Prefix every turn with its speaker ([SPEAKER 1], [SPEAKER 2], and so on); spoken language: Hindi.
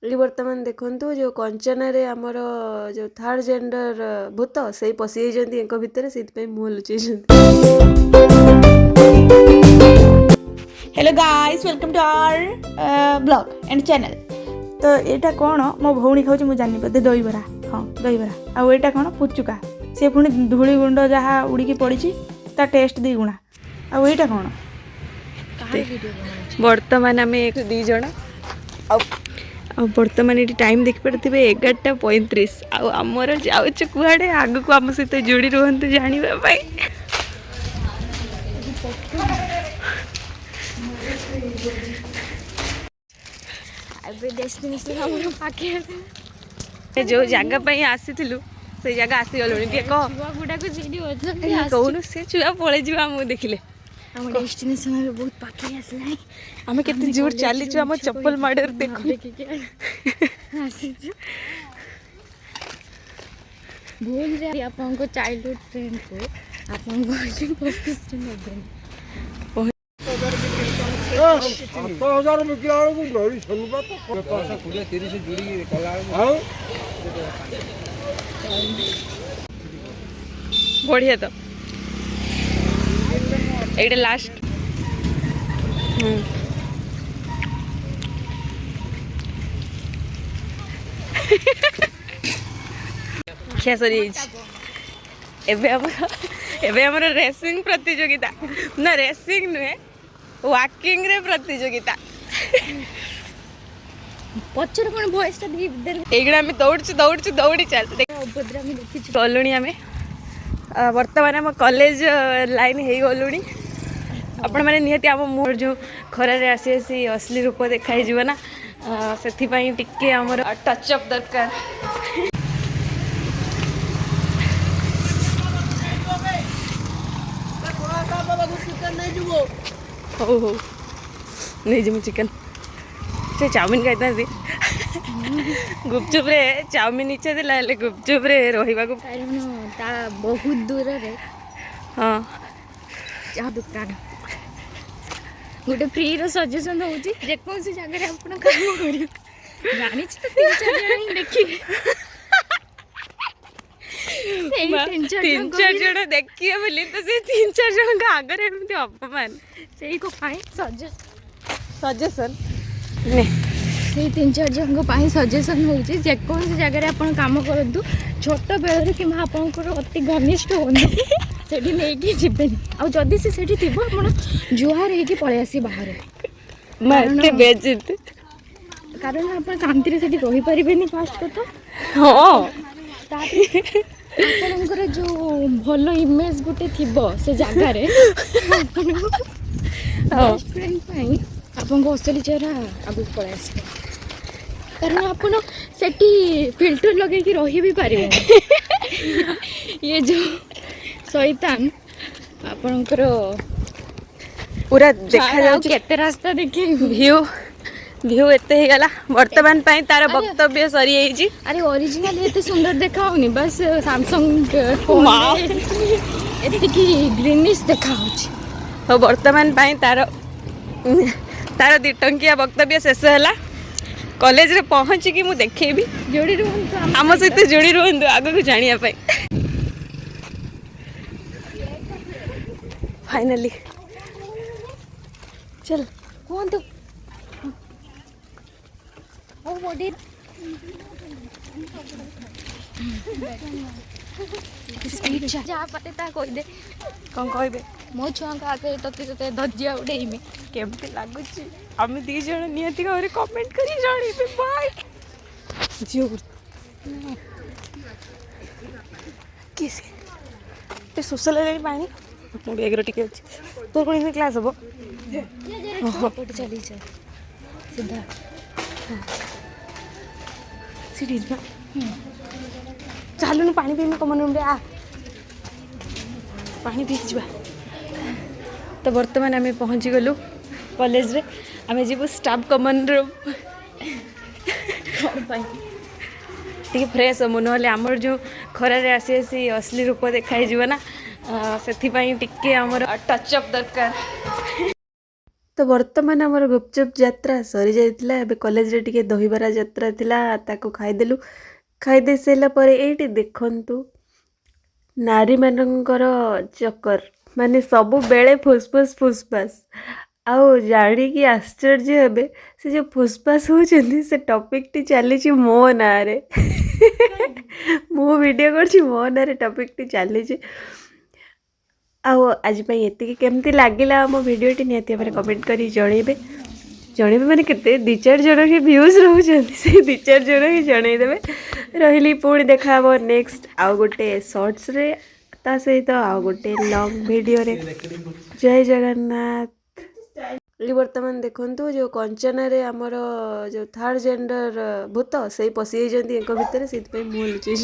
[SPEAKER 1] ये बर्तमान देखंतु जो कंचना रे हमर जो थर्ड जेंडर भूत से पसी जंती एक भितर से पे मुह लुचै जंती।
[SPEAKER 2] Hello guys welcome to our blog and channel. तो एटा कौन मो भौणी खाऊँ मुझे जानी बोधे दही बरा। हाँ दही बरा आउ एटा कौन पुचुका से पुणी धूली गुंड जहाँ उड़ीकी पड़ी ता टेस्ट दी गुणा। आउ एटा कौन
[SPEAKER 1] बर्तमान आम एक दी जण बर्तमान ये टाइम देख पारे 11:35 आमर जाऊँ कुआड़े आग को आम सहित जोड़ी रुहतु जानापी। जो जगह आसी से जगह आसी गलुणी कौन से छुआ पलि आम देखिले
[SPEAKER 3] डेस्टिनेशन बहुत पाखे आसला
[SPEAKER 1] आम के जोर चलीचु आम चप्पल माड़ देख
[SPEAKER 3] भूल रे आपन चाइल्डहुड फ्रेंड को आपन
[SPEAKER 1] बढ़िया तो ये लास्ट क्या सरी एवं रेसिंग प्रतियोगिता ना रेसिंग नुहे वाकिंग रे प्रतियोगिता
[SPEAKER 3] पचर कोन वॉइस ता दी
[SPEAKER 1] एगडा में दौड़ दौड़ी चल
[SPEAKER 3] अभद्र में देखि
[SPEAKER 1] गलुणी आम बर्तमान आम कॉलेज लाइन हो गलुणी आपण मैंने निहती आम मुहर जो खरारे आसी आसी असली रूप देखाई ना से टिके आमर टचअप दरकार। हो हो नहीं जी चिकन से चाउमिन खाई गुपचुप रे चाउमिन इच्छा दिला गुपचुप रे रहा
[SPEAKER 3] बहुत दूर रे
[SPEAKER 1] हाँ
[SPEAKER 3] चाह दुकान गोटे फ्री रो सजेशन होची जेकोसी जगह रे आपण काम करियो जानि छ तो 3-4 जण ही देखिए
[SPEAKER 1] तीन चार जन देखिए बोली तो से 3-4 जन का आगे एमती अपमान
[SPEAKER 3] से को पाई
[SPEAKER 1] सजेशन ने
[SPEAKER 3] से 3-4 जन को पाई सजेशन होची जेकोसी जगह रे आपण काम करंतु छोट बेल रे कि आपनकर अति घनिष्ठ होंतु सेठी नेकी जिबेनी आ जदी से सेठी थिबो आपण जुहार हेकी पळे आसी बाहर
[SPEAKER 1] मारते बेजित
[SPEAKER 3] कारण आपण शांति रे सेठी रही परिबेनी फास्ट कथा।
[SPEAKER 1] हां
[SPEAKER 3] आपनकर जो भलो इमेज गुटे थिबो से जगह रे आपण फ्रेंड पाई आपन को असली चेहरा आगु पळे आसी कारण आपण सेठी फिल्टर लगे कि रही भी पारिबे ये जो शैतान आपनकर
[SPEAKER 1] पूरा देखा जाउ
[SPEAKER 3] केते रास्ता देखि
[SPEAKER 1] व्यू एते ही गला वर्तमान पाई तार वक्तव्य सरी है जी।
[SPEAKER 3] अरे ओरिजिनल एते सुंदर देखाउनी बस सैमसंग फोन एते की ग्रीनिश देखाउची
[SPEAKER 1] तो वर्तमान पाई तार 2 टंकिया वक्तव्य शेष है कॉलेज रे पहुँची कि मु देखेबी
[SPEAKER 3] जोड़ी रुहंतु
[SPEAKER 1] आम सहित जोड़ी रुहंतु आगु को जानिया पाई फाइनली चल
[SPEAKER 3] कौन तो ओ बॉडी स्पीड जा पते ता कोई दे
[SPEAKER 1] कौन कहबे
[SPEAKER 3] मो छुआ का आके तते धज्जिया उडेइमे
[SPEAKER 1] केमती लागुची आम 2 जण नियति घरे कमेंट करी जानिबे बाय जोर किसे ते सोशल ले पानी मो बेग रो टिके अछि तोर कोन क्लास हबो
[SPEAKER 3] पोट चली छ सीधा
[SPEAKER 1] सीरीज में चालू पानी पी कमन रूम रे आ पानी पी जा। तो वर्तमान आम पहुँची गलु कॉलेज रे आम जीव स्टाफ कमन रूम टी फ्रेश हम ना आमर जो खरारे आसी आसी असली रूप देखाई ना से टिके आमर टचअप दरकार। तो वर्तमान आमर गुपचुप यात्रा सरी जाइतिला एबे कॉलेज रे टिके दहीबरा यात्रा थिला ताको खाइदेलु खाइदे सारा पर एठी देखंतु नारी मानकर चक्कर माने सब बेले फुसफुस फुसफास आउ जानिकी आश्चर्य हेबे से जो फुसफास होचंदी से टॉपिक टी चली मो ना रे मो वीडियो करछि मो ना रे टॉपिक टी चली आउ आज एतिकी केमती लागिला मो वीडियो टी निहाती भाବରେ कमेंट करी जणेबे माने केते 2-4 जण के व्यूज रहउछंती से 2-4 जण ही जणै देबे रहिली पुणी देखा हबो नेक्स्ट आउ गोटे शॉर्ट्स रे ता सहित आउ गोटे लॉन्ग वीडियो रे जय जगन्नाथ। वर्तमान देखंतु जो कंचना रे हमर जो थर्ड जेंडर भूत सही पसी जंती एक भितर सेति पे मुंह लुचै